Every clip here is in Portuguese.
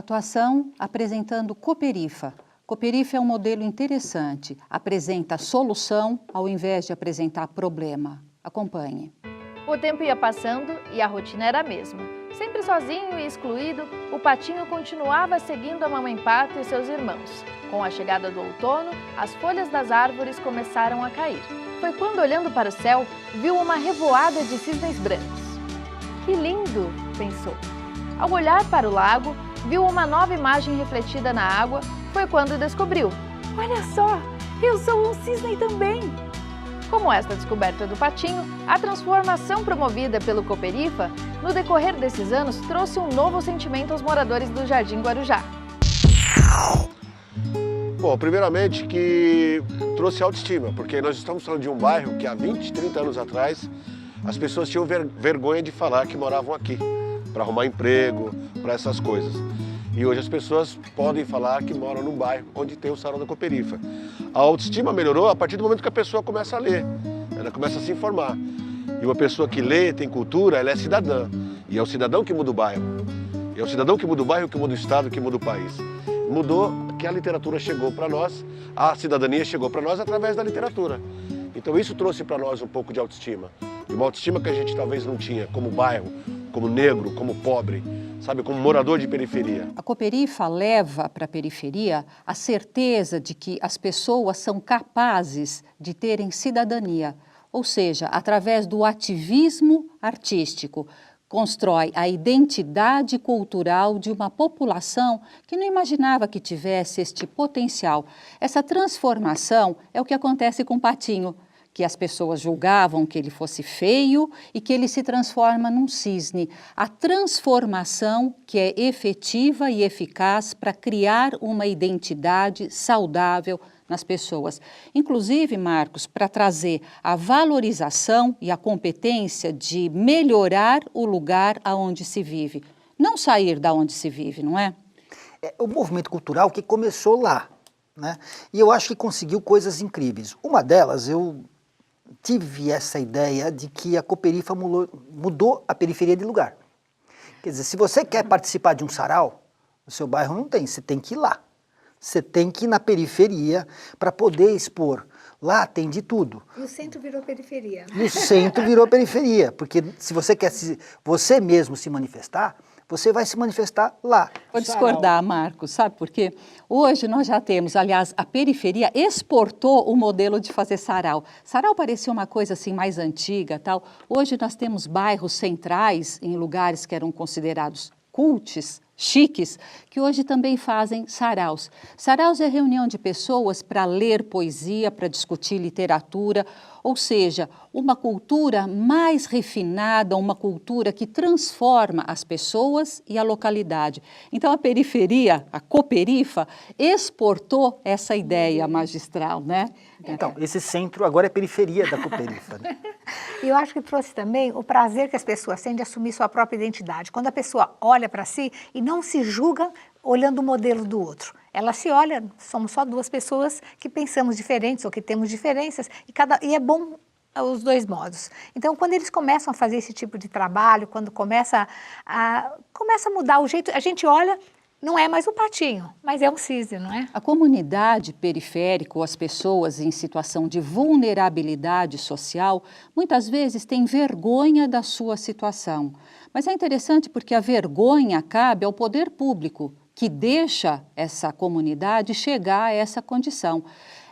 Atuação apresentando Cooperifa. Cooperifa é um modelo interessante, apresenta solução ao invés de apresentar problema. Acompanhe. O tempo ia passando e a rotina era a mesma. Sempre sozinho e excluído, o patinho continuava seguindo a mamãe pato e seus irmãos. Com a chegada do outono, as folhas das árvores começaram a cair. Foi quando, olhando para o céu, viu uma revoada de cisnes brancos. Que lindo, pensou. Ao olhar para o lago, viu uma nova imagem refletida na água. Foi quando descobriu: olha só, eu sou um cisne também! Como esta descoberta do patinho, a transformação promovida pelo Cooperifa, no decorrer desses anos, trouxe um novo sentimento aos moradores do Jardim Guarujá. Bom, primeiramente que trouxe autoestima, porque nós estamos falando de um bairro que há 20, 30 anos atrás, as pessoas tinham vergonha de falar que moravam aqui, para arrumar emprego, para essas coisas. E hoje as pessoas podem falar que moram num bairro onde tem o sarau da Cooperifa. A autoestima melhorou a partir do momento que a pessoa começa a ler, ela começa a se informar. E uma pessoa que lê, tem cultura, ela é cidadã. E é o cidadão que muda o bairro. E é o cidadão que muda o bairro, que muda o estado, que muda o país. Mudou que a literatura chegou para nós, a cidadania chegou para nós através da literatura. Então isso trouxe para nós um pouco de autoestima. E uma autoestima que a gente talvez não tinha como bairro, como negro, como pobre, sabe, como morador de periferia. A Cooperifa leva para a periferia a certeza de que as pessoas são capazes de terem cidadania, ou seja, através do ativismo artístico, constrói a identidade cultural de uma população que não imaginava que tivesse este potencial. Essa transformação é o que acontece com o patinho, que as pessoas julgavam que ele fosse feio e que ele se transforma num cisne. A transformação que é efetiva e eficaz para criar uma identidade saudável nas pessoas. Inclusive, Marcos, para trazer a valorização e a competência de melhorar o lugar aonde se vive. Não sair da onde se vive, não é? É o movimento cultural que começou lá, né? E eu acho que conseguiu coisas incríveis. Uma delas, eu tive essa ideia de que a Cooperifa mudou a periferia de lugar. Quer dizer, se você quer participar de um sarau, o seu bairro não tem, você tem que ir lá. Você tem que ir na periferia para poder expor. Lá tem de tudo. E o centro virou periferia. E o centro virou periferia, porque se você quer você mesmo se manifestar, você vai se manifestar lá. Vou discordar, Marcos, sabe por quê? Hoje nós já temos, aliás, a periferia exportou o modelo de fazer sarau. Sarau parecia uma coisa assim mais antiga, tal. Hoje nós temos bairros centrais em lugares que eram considerados cults, chiques, que hoje também fazem saraus. Saraus é reunião de pessoas para ler poesia, para discutir literatura, ou seja, uma cultura mais refinada, uma cultura que transforma as pessoas e a localidade. Então a periferia, a Cooperifa, exportou essa ideia magistral, né? Então, esse centro agora é periferia da Cooperifa, né? E eu acho que trouxe também o prazer que as pessoas têm de assumir sua própria identidade. Quando a pessoa olha para si e não se julga olhando o modelo do outro. Ela se olha, somos só duas pessoas que pensamos diferentes ou que temos diferenças e é bom os dois modos. Então, quando eles começam a fazer esse tipo de trabalho, quando começa a mudar o jeito, a gente olha, não é mais um patinho, mas é um cisne, não é? A comunidade periférica, ou as pessoas em situação de vulnerabilidade social, muitas vezes têm vergonha da sua situação. Mas é interessante porque a vergonha cabe ao poder público, que deixa essa comunidade chegar a essa condição.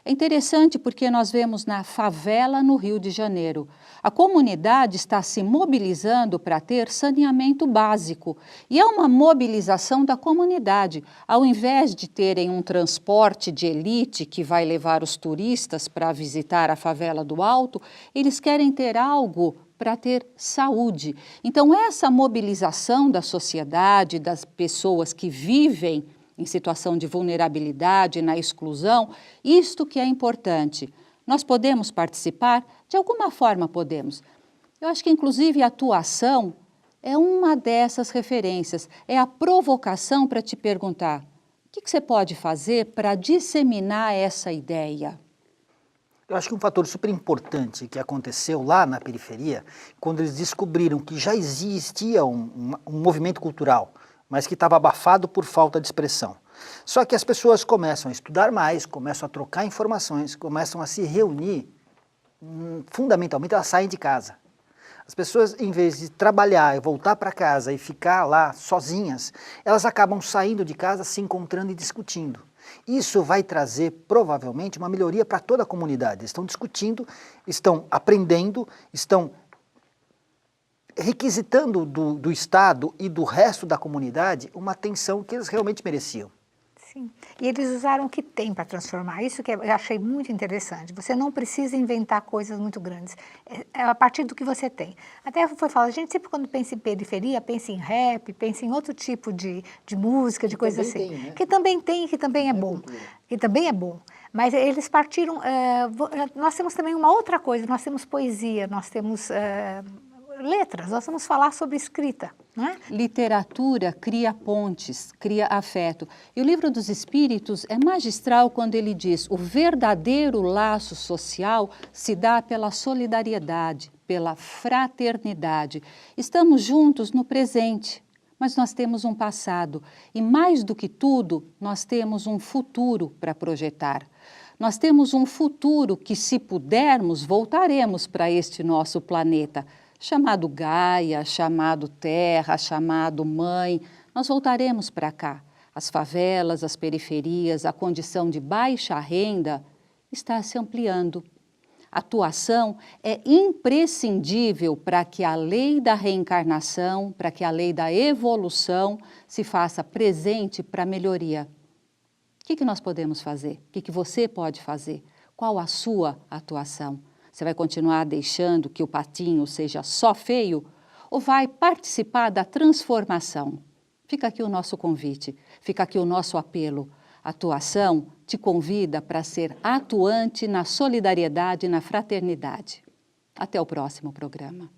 É interessante porque nós vemos na favela no Rio de Janeiro. A comunidade está se mobilizando para ter saneamento básico. E é uma mobilização da comunidade. Ao invés de terem um transporte de elite que vai levar os turistas para visitar a favela do Alto, eles querem ter algo para ter saúde. Então, essa mobilização da sociedade, das pessoas que vivem em situação de vulnerabilidade, na exclusão, isto que é importante. Nós podemos participar? De alguma forma podemos. Eu acho que, inclusive, a atuação é uma dessas referências, é a provocação para te perguntar: o que você pode fazer para disseminar essa ideia? Eu acho que um fator super importante que aconteceu lá na periferia, quando eles descobriram que já existia um movimento cultural mas que estava abafado por falta de expressão. Só que as pessoas começam a estudar mais, começam a trocar informações, começam a se reunir, fundamentalmente elas saem de casa. As pessoas, em vez de trabalhar e voltar para casa e ficar lá sozinhas, elas acabam saindo de casa, se encontrando e discutindo. Isso vai trazer, provavelmente, uma melhoria para toda a comunidade. Estão discutindo, estão aprendendo, estão requisitando do Estado e do resto da comunidade uma atenção que eles realmente mereciam. Sim, e eles usaram o que tem para transformar, isso que eu achei muito interessante. Você não precisa inventar coisas muito grandes, é a partir do que você tem. Até foi falar, a gente sempre quando pensa em periferia, pensa em rap, pensa em outro tipo de música, de coisa assim. Tem, né? Que também tem, que também é bom. Que também é bom. Mas eles partiram, nós temos também uma outra coisa, nós temos poesia, nós temos letras, nós vamos falar sobre escrita. Não é? Literatura cria pontes, cria afeto. E o Livro dos Espíritos é magistral quando ele diz: o verdadeiro laço social se dá pela solidariedade, pela fraternidade. Estamos juntos no presente, mas nós temos um passado. E mais do que tudo, nós temos um futuro para projetar. Nós temos um futuro que, se pudermos, voltaremos para este nosso planeta, chamado Gaia, chamado Terra, chamado Mãe. Nós voltaremos para cá. As favelas, as periferias, a condição de baixa renda está se ampliando. A atuação é imprescindível para que a lei da reencarnação, para que a lei da evolução se faça presente para a melhoria. O que nós podemos fazer? O que você pode fazer? Qual a sua atuação? Você vai continuar deixando que o patinho seja só feio? Ou vai participar da transformação? Fica aqui o nosso convite, fica aqui o nosso apelo. A atuação te convida para ser atuante na solidariedade e na fraternidade. Até o próximo programa.